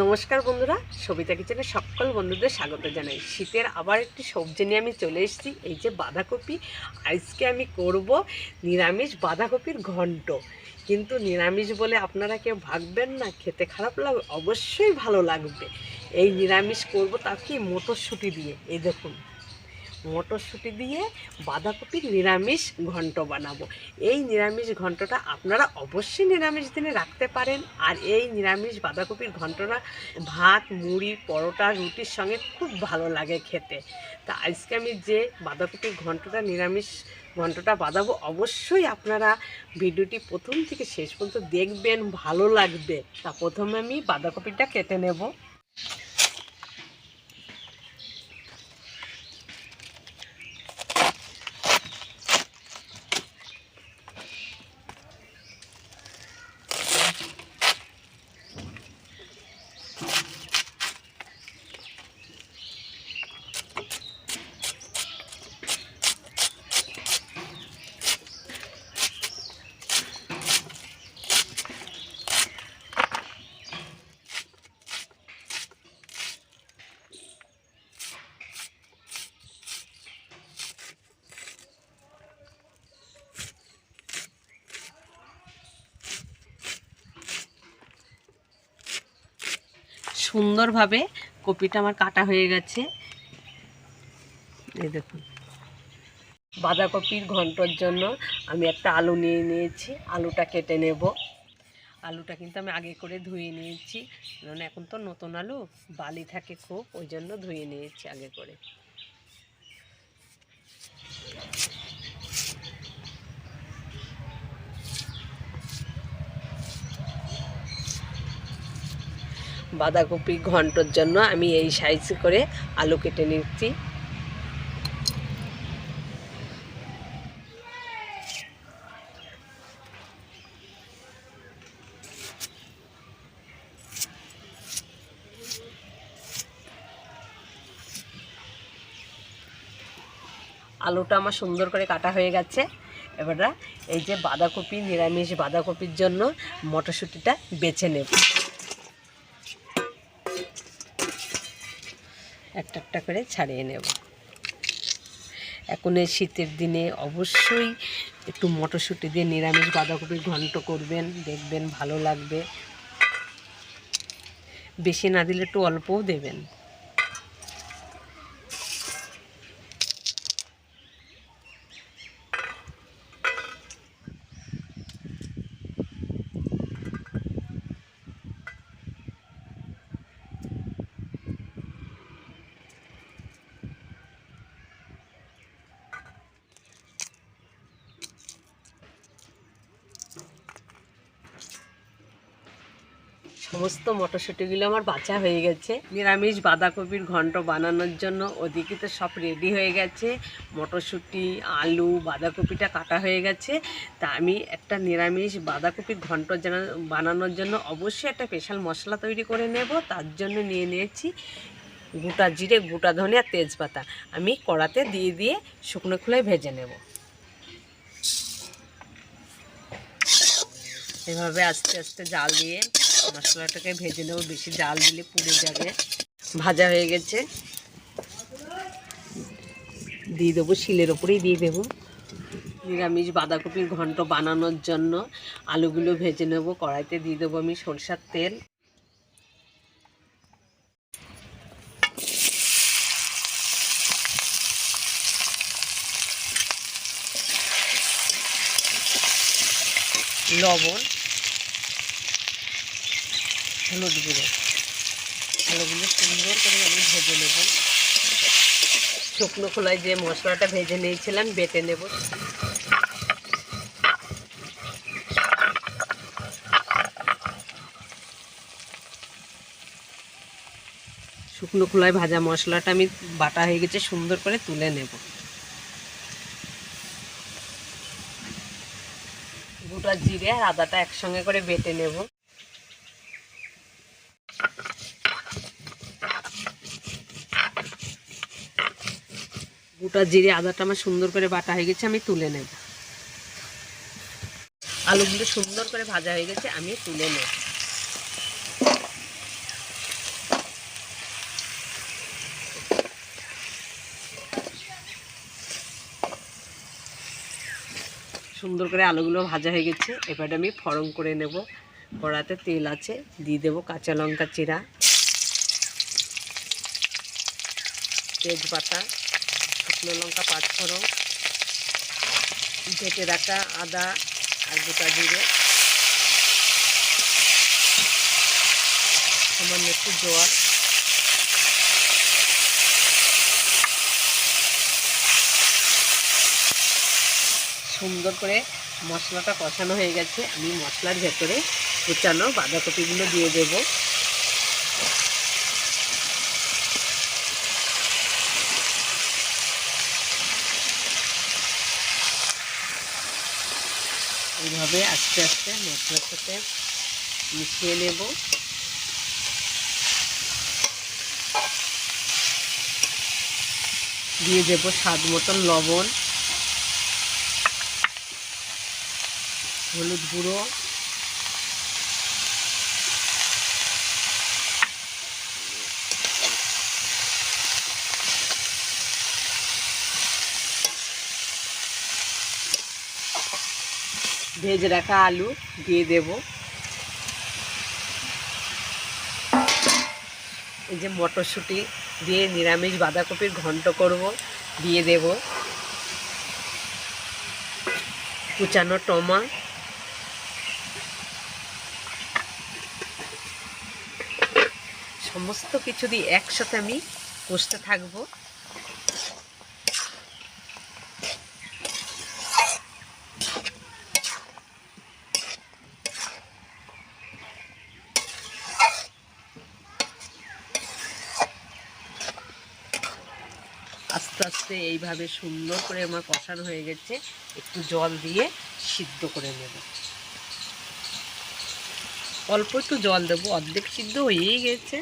নমস্কার বন্ধুরা, সবিতা কিচেনে সকল বন্ধুদের স্বাগত জানাই। শীতের আবার একটি সবজি নিয়ে আমি চলে এসেছি। এই যে বাঁধাকপি, আজকে আমি করব নিরামিষ বাঁধাকপির ঘন্ট। কিন্তু নিরামিষ বলে আপনারা কেউ ভাববেন না খেতে খারাপ লাগবে, অবশ্যই ভালো লাগবে। এই নিরামিষ করব তা কি মটরশুঁটি দিয়ে। এই দেখুন, মটরশুঁটি দিয়ে বাঁধাকপির নিরামিষ ঘন্ট বানাবো। এই নিরামিষ ঘন্টটা আপনারা অবশ্যই নিরামিষ দিনে রাখতে পারেন। আর এই নিরামিষ বাঁধাকপির ঘন্টটা ভাত, মুড়ি, পরোটা, রুটির সঙ্গে খুব ভালো লাগে খেতে। তা আজকে আমি যে বাঁধাকপির ঘন্টটা নিরামিষ ঘন্টটা বানাবো, অবশ্যই আপনারা ভিডিওটি প্রথম থেকে শেষ পর্যন্ত দেখবেন, ভালো লাগবে। তা প্রথমে আমি বাঁধাকপিটা কেটে নেব। সুন্দরভাবে কপিটা আমার কাটা হয়ে গেছে। এই দেখুন, বাঁধাকপির ঘন্টর জন্য আমি একটা আলু নিয়ে নিয়েছি। আলুটা কেটে নেব। আলুটা কিন্তু আমি আগে করে ধুয়ে নিয়েছি, কারণ এখন তো নতুন আলু, বালি থাকে খুব, ওই জন্য ধুয়ে নিয়েছি আগে করে। বাঁধাকপি ঘন্টর জন্য আমি এই সাইজ করে আলু কেটে নিচ্ছি। আলুটা আমার সুন্দর করে কাটা হয়ে গেছে। এবার এই যে বাঁধাকপি, নিরামিষ বাঁধাকপির জন্য মটরশুঁটিটা বেছে নেব। একটা একটা করে ছাড়িয়ে নেব। এখন এই শীতের দিনে অবশ্যই একটু মটরশুঁটি দিয়ে নিরামিষ বাঁধাকপির ঘন্ট করবেন, দেখবেন ভালো লাগবে। বেশি না দিলে একটু অল্পও দেবেন। সমস্ত মটরশুঁটিগুলো আমার বাছা হয়ে গেছে। নিরামিষ বাঁধাকপির ঘন্ট বানানোর জন্য ওদিকে তো সব রেডি হয়ে গেছে। মটরশুঁটি, আলু, বাঁধাকপিটা কাটা হয়ে গেছে। তা আমি একটা নিরামিষ বাঁধাকপির ঘন্ট বানানোর জন্য অবশ্যই একটা স্পেশাল মশলা তৈরি করে নেব। তার জন্য নিয়ে নিয়েছি গোটা জিরে, গোটা ধনে আর তেজপাতা। আমি কড়াতে দিয়ে দিয়ে শুকনো খোলায় ভেজে নেব। এভাবে আস্তে আস্তে জাল দিয়ে মশলাটাকে ভেজে নেব, বেশি জাল দিলে পুড়ে যাবে। ভাজা হয়ে গেছে, দিয়ে দেবো শিলের ওপরেই দিয়ে দেবো। নিরামিষ বাঁধাকপির ঘন্ট বানানোর জন্য আলুগুলো ভেজে নেব। কড়াইতে দিয়ে দেবো আমি সরষের তেল, লবণ, হলুদ গুঁড়ো। আলুগুলো সুন্দর করে আমি ভেজে নেব। শুকনো খোলায় যে মশলাটা ভেজে নিয়েছিলাম বেটে নেব। শুকনো খোলায় ভাজা মশলাটা আমি বাটা হয়ে গেছে, সুন্দর করে তুলে নেব। গোটা জিরে আর আদাটা একসঙ্গে করে বেটে নেব। গোটা জিরে আদাটা আমার সুন্দর করে বাটা হয়ে গেছে, আমি তুলে নেব। আলুগুলো সুন্দর করে ভাজা হয়ে গেছে, আমি তুলে নেব। সুন্দর করে আলুগুলো ভাজা হয়ে গেছে। এবার আমি ফড়ং করে নেব। কড়াতে তেল আছে, দিয়ে দেবো কাঁচা লঙ্কা চিরা, তেজপাতা, শুকনো লঙ্কা পাঁচফোড়ন, বেটে রাখা আদা আর গোটা জিরে, সামান্য একটু জল, সুন্দর করে মশলাটা কষানো হয়ে গেছে। আমি মশলার ভেতরে কুচানো বাঁধাকপিগুলো দিয়ে দেব। এইভাবে আস্তে আস্তে মশলার সাথে মিশিয়ে নেব। দিয়ে দেব স্বাদ মতন লবণ, হলুদ গুঁড়ো, ভেজে রাখা আলু দিয়ে দেব। এই যে মটরশুঁটি দিয়ে নিরামিষ বাঁধাকপির ঘন্ট করব, দিয়ে দেব। কুচানো টমা, সমস্ত কিছু দিয়ে একসাথে আমি কষতে থাকবো। আস্তে আস্তে এইভাবে সুন্দর করে আমার কষানো হয়ে গেছে। একটু জল দিয়ে সিদ্ধ করে নেব। অল্প একটু জল দেবো, অর্ধেক সিদ্ধ হয়েই গেছে।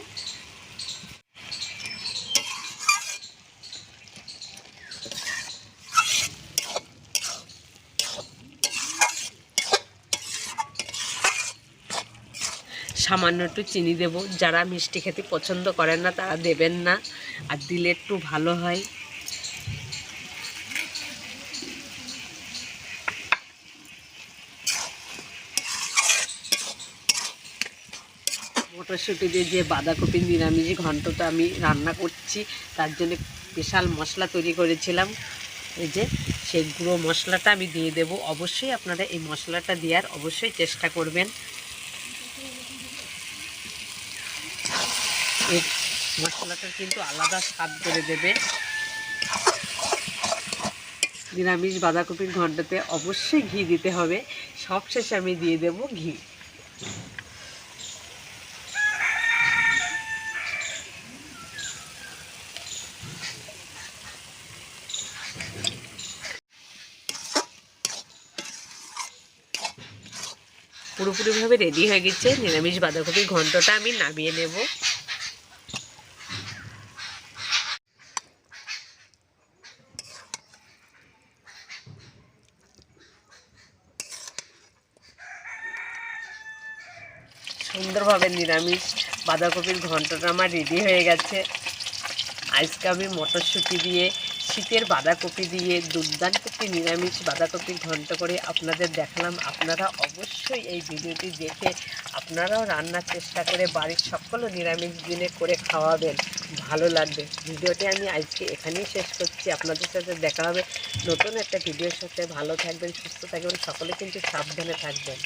সামান্য একটু চিনি দেব। যারা মিষ্টি খেতে পছন্দ করেন না তারা দেবেন না, আর দিলে একটু ভালো হয়। মটরশুঁটি দিয়ে যে বাঁধাকপির নিরামিষ ঘন্টটা আমি রান্না করছি, তার জন্য স্পেশাল মশলা তৈরি করেছিলাম। এই যে সেই গুঁড়ো মশলাটা আমি দিয়ে দেব। অবশ্যই আপনারা এই মশলাটা দেওয়ার অবশ্যই চেষ্টা করবেন। এই মশলাটা কিন্তু আলাদা স্বাদ করে দেবে। নিরামিষ বাঁধাকপির ঘন্টতে অবশ্যই ঘি দিতে হবে। সবশেষে আমি দিয়ে দেব ঘি। পুরোপুরিভাবে রেডি হয়ে গেছে নিরামিষ বাঁধাকপির ঘন্টটা। আমি নামিয়ে নেব। সুন্দরভাবে নিরামিষ বাঁধাকপির ঘন্টটা আমার রেডি হয়ে গেছে। আজকে আমি মটরশুঁটি দিয়ে, শীতের বাঁধাকপি দিয়ে দুর্দান্ত একটি নিরামিষ বাঁধাকপির ঘন্ট করে আপনাদের দেখালাম। আপনারা অবশ্যই এই ভিডিওটি দেখে আপনারাও রান্নার চেষ্টা করে বাড়ির সকল নিরামিষ দিনে করে খাওয়াবেন, ভালো লাগবে। ভিডিওটি আমি আজকে এখানেই শেষ করছি। আপনাদের সাথে দেখা হবে নতুন একটা ভিডিওর সাথে। ভালো থাকবেন, সুস্থ থাকবেন, সকলে কিন্তু সাবধানে থাকবেন।